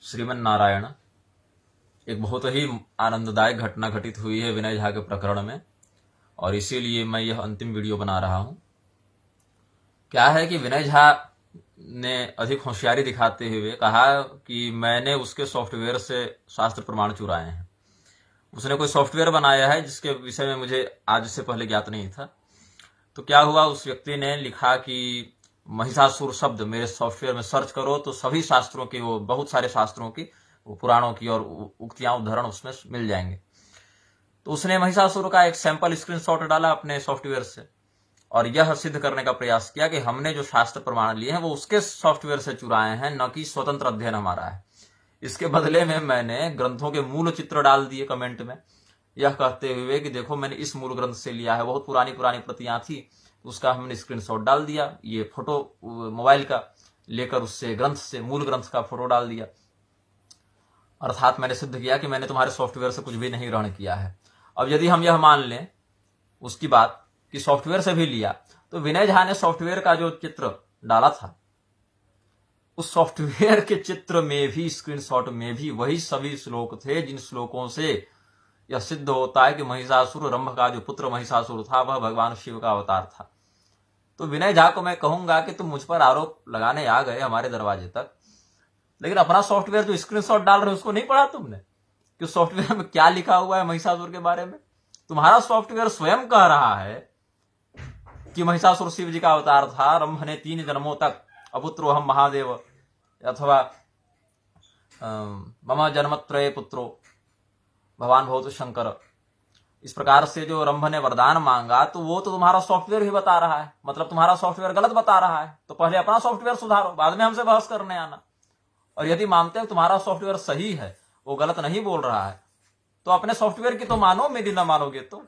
श्रीमन नारायण। एक बहुत ही आनंददायक घटना घटित हुई है विनय झा के प्रकरण में, और इसीलिए मैं यह अंतिम वीडियो बना रहा हूं। क्या है कि विनय झा ने अधिक होशियारी दिखाते हुए कहा कि मैंने उसके सॉफ्टवेयर से शास्त्र प्रमाण चुराए हैं। उसने कोई सॉफ्टवेयर बनाया है जिसके विषय में मुझे आज से पहले ज्ञात नहीं था। तो क्या हुआ, उस व्यक्ति ने लिखा कि महिषासुर शब्द मेरे सॉफ्टवेयर में सर्च करो तो सभी शास्त्रों की, वो बहुत सारे शास्त्रों की, पुराणों की और उक्तियां उदाहरण उसमें मिल जाएंगे। तो उसने महिषासुर का एक सैंपल स्क्रीनशॉट डाला अपने सॉफ्टवेयर से और यह सिद्ध करने का प्रयास किया कि हमने जो शास्त्र प्रमाण लिए हैं वो उसके सॉफ्टवेयर से चुराए हैं, न कि स्वतंत्र अध्ययन हमारा है। इसके बदले में मैंने ग्रंथों के मूल चित्र डाल दिए कमेंट में, यह कहते हुए कि देखो मैंने इस मूल ग्रंथ से लिया है। बहुत पुरानी पुरानी प्रतियां थी, उसका हमने स्क्रीनशॉट डाल दिया। ये फोटो मोबाइल का लेकर उससे ग्रंथ से, मूल ग्रंथ का फोटो डाल दिया। अर्थात मैंने सिद्ध किया कि मैंने तुम्हारे सॉफ्टवेयर से कुछ भी नहीं ग्रहण किया है। अब यदि हम यह मान लें उसकी बात कि सॉफ्टवेयर से भी लिया, तो विनय झा ने सॉफ्टवेयर का जो चित्र डाला था, उस सॉफ्टवेयर के चित्र में भी, स्क्रीनशॉट में भी वही सभी श्लोक थे जिन श्लोकों से यह सिद्ध होता है कि महिषासुर, रंभ का जो पुत्र महिषासुर था, वह भगवान शिव का अवतार था। तो विनय झा को मैं कहूंगा कि तुम मुझ पर आरोप लगाने आ गए हमारे दरवाजे तक, लेकिन अपना सॉफ्टवेयर जो स्क्रीनशॉट डाल रहे हो उसको नहीं पढ़ा तुमने कि उस सॉफ्टवेयर में क्या लिखा हुआ है महिषासुर के बारे में। तुम्हारा सॉफ्टवेयर स्वयं कह रहा है कि महिषासुर शिव जी का अवतार था। रंभ ने 3 जन्मों तक अपुत्रो हम महादेव अथवा मम जन्मत्रय पुत्रो भगवान भवतु शंकर, इस प्रकार से जो रंभ ने वरदान मांगा, तो वो तो तुम्हारा सॉफ्टवेयर ही बता रहा है। मतलब तुम्हारा सॉफ्टवेयर गलत बता रहा है, तो पहले अपना सॉफ्टवेयर सुधारो, बाद में हमसे बहस करने आना। और यदि मानते हो तुम्हारा सॉफ्टवेयर सही है, वो गलत नहीं बोल रहा है, तो अपने सॉफ्टवेयर की तो मानो, मेरी ना मानोगे तो।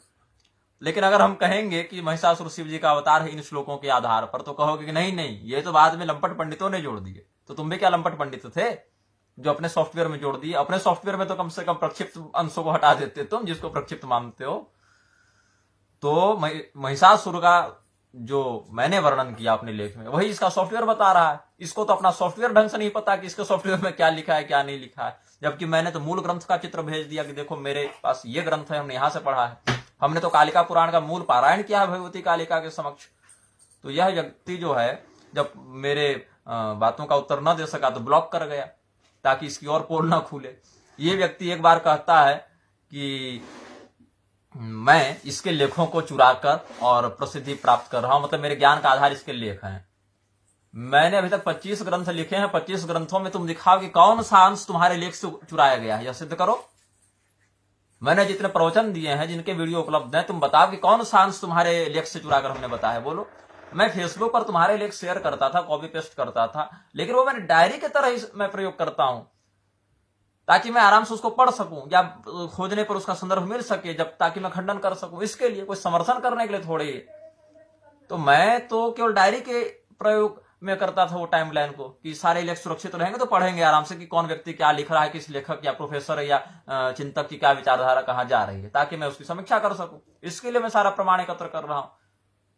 लेकिन अगर हम कहेंगे कि महिषासुर शिव जी का अवतार है इन श्लोकों के आधार पर, तो कहोगे कि नहीं नहीं, ये तो बाद में लंपट पंडितों ने जोड़ दिए। तो तुम भी क्या लंपट पंडित थे जो अपने सॉफ्टवेयर में जोड़ दिए? अपने सॉफ्टवेयर में तो कम से कम प्रक्षिप्त अंशों को हटा देते तुम, जिसको प्रक्षिप्त मानते हो। तो महिषासुर का जो मैंने वर्णन किया अपने लेख में, वही इसका सॉफ्टवेयर बता रहा है। इसको तो अपना सॉफ्टवेयर ढंग से नहीं पता कि इसके सॉफ्टवेयर में क्या लिखा है क्या नहीं लिखा है, जबकि मैंने तो मूल ग्रंथ का चित्र भेज दिया कि देखो मेरे पास ये ग्रंथ है, हमने यहां से पढ़ा है। हमने तो कालिका पुराण का मूल पारायण किया है भगवती कालिका के समक्ष। तो यह व्यक्ति जो है, जब मेरे बातों का उत्तर न दे सका तो ब्लॉक कर गया ताकि इसकी और पोल ना खुले। ये व्यक्ति एक बार कहता है कि मैं इसके लेखों को चुराकर और प्रसिद्धि प्राप्त कर रहा हूं, मतलब मेरे ज्ञान का आधार इसके लेख हैं। मैंने अभी तक 25 ग्रंथ लिखे हैं। 25 ग्रंथों में तुम दिखाओ कि कौन सा अंश तुम्हारे लेख से चुराया गया है, यह सिद्ध करो। मैंने जितने प्रवचन दिए हैं, जिनके वीडियो उपलब्ध हैं, तुम बताओ कि कौन सा अंश तुम्हारे लेख से चुराकर हमने बताया, बोलो। मैं फेसबुक पर तुम्हारे लेख शेयर करता था, कॉपी पेस्ट करता था, लेकिन वो मैंने डायरी की तरह ही मैं प्रयोग करता हूं ताकि मैं आराम से उसको पढ़ सकूं, या खोजने पर उसका संदर्भ मिल सके, जब ताकि मैं खंडन कर सकूं। इसके लिए कोई समर्थन करने के लिए थोड़ी। तो मैं तो केवल डायरी के प्रयोग में करता था वो टाइमलाइन को, कि सारे लेख सुरक्षित रहेंगे तो पढ़ेंगे आराम से कि कौन व्यक्ति क्या लिख रहा है, किस लेखक या प्रोफेसर या चिंतक की क्या विचारधारा कहां जा रही है, ताकि मैं उसकी समीक्षा कर सकूं। इसके लिए मैं सारा प्रमाण एकत्र कर रहा हूं।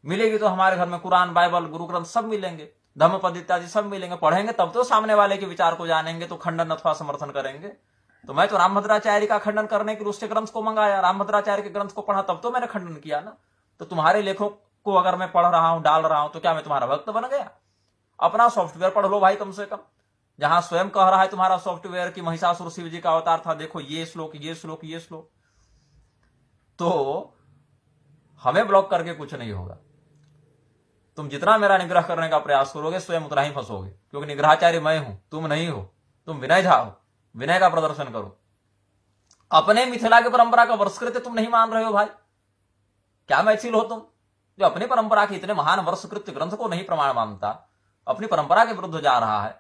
मिलेगी तो हमारे घर में कुरान, बाइबल, गुरु ग्रंथ सब मिलेंगे, धम्मपद इत्यादि सब मिलेंगे। पढ़ेंगे तब तो सामने वाले के विचार को जानेंगे, तो खंडन अथवा समर्थन करेंगे। तो मैं तो रामभद्राचार्य का खंडन करने के लिए उसके ग्रंथ को मंगाया, रामभद्राचार्य के ग्रंथ को पढ़ा, तब तो मैंने खंडन किया ना। तो तुम्हारे लेखों को अगर मैं पढ़ रहा हूं, डाल रहा हूं, तो क्या मैं तुम्हारा भक्त बन गया? अपना सॉफ्टवेयर पढ़ लो भाई कम से कम, जहां स्वयं कह रहा है तुम्हारा सॉफ्टवेयर कि महिषासुर शिव जी का अवतार था, देखो ये श्लोक, ये श्लोक, ये श्लोक। तो हमें ब्लॉक करके कुछ नहीं होगा। तुम जितना मेरा निग्रह करने का प्रयास करोगे, स्वयं उतना ही फंसोगे, क्योंकि निग्रहाचार्य मैं हूं, तुम नहीं हो। तुम विनय झा हो, विनय का प्रदर्शन करो। अपने मिथिला की परंपरा का वर्षकृत्य तुम नहीं मान रहे हो भाई। क्या मैथिल हो तुम, जो अपनी परंपरा के इतने महान वर्षकृत्य ग्रंथ को नहीं प्रमाण मानता, अपनी परंपरा के विरुद्ध जा रहा है,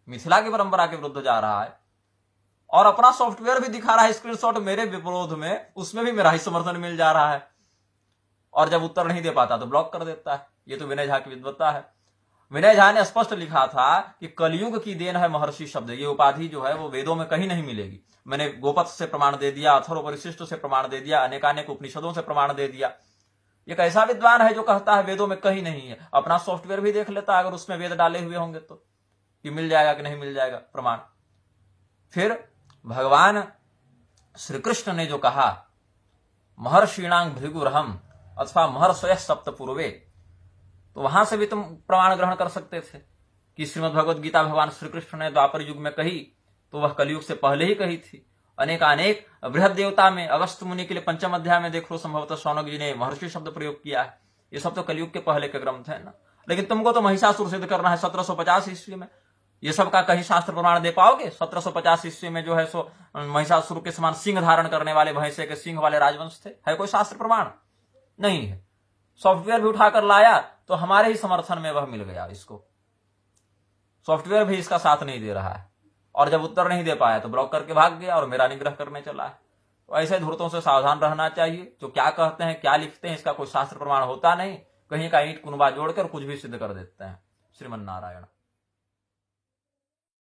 मिथिला की परंपरा के विरुद्ध जा रहा है, और अपना सॉफ्टवेयर भी दिखा रहा है स्क्रीनशॉट मेरे विरोध में, उसमें भी मेरा ही समर्थन मिल जा रहा है। और जब उत्तर नहीं दे पाता तो ब्लॉक कर देता है। ये तो विनय झा की विद्वत्ता है। विनय झा ने स्पष्ट लिखा था कि कलयुग की देन है महर्षि शब्द। ये उपाधि जो है वो वेदों में कहीं नहीं मिलेगी। मैंने गोपथ से प्रमाण दे दिया, अथर्वपरिशिष्ट से प्रमाण दे दिया, अनेकानेक उपनिषदों से प्रमाण दे दिया। ये कैसा विद्वान है जो कहता है वेदों में कहीं नहीं है? अपना सॉफ्टवेयर भी देख लेता अगर उसमें वेद डाले हुए होंगे तो, कि मिल जाएगा कि नहीं मिल जाएगा प्रमाण। फिर भगवान श्री कृष्ण ने जो कहा महर्षिणांग भृगुरहम अथवा महर्षय सप्त पूर्वे, तो वहां से भी तुम प्रमाण ग्रहण कर सकते थे कि श्रीमद् भगवद गीता भगवान श्री कृष्ण ने द्वापर युग में कही तो वह कलयुग से पहले ही कही थी। अनेक बृहद देवता में अगस्त मुनि के लिए 5वें अध्याय में देख लो, संभवतः शौनक जी ने महर्षि शब्द प्रयोग किया है। ये सब तो कलयुग के पहले के ग्रंथ है ना। लेकिन तुमको तो महिषासुर सिद्ध करना है 1750 ईस्वी में। ये सब का कहीं शास्त्र प्रमाण दे पाओगे? 1750 ईस्वी में जो है सो महिषासुर के समान सिंह धारण करने वाले भैंसे के सिंह वाले राजवंश थे। है कोई शास्त्र प्रमाण? नहीं है। सॉफ्टवेयर भी उठाकर लाया तो हमारे ही समर्थन में वह मिल गया। इसको सॉफ्टवेयर भी इसका साथ नहीं दे रहा है, और जब उत्तर नहीं दे पाया तो ब्लॉक करके भाग गया और मेरा निग्रह करने चला है। तो ऐसे धूर्तों से सावधान रहना चाहिए। जो क्या कहते हैं, क्या लिखते हैं, इसका कोई शास्त्र प्रमाण होता नहीं। कहीं का ईंट कुनबा जोड़कर कुछ भी सिद्ध कर देते हैं। श्रीमन नारायण।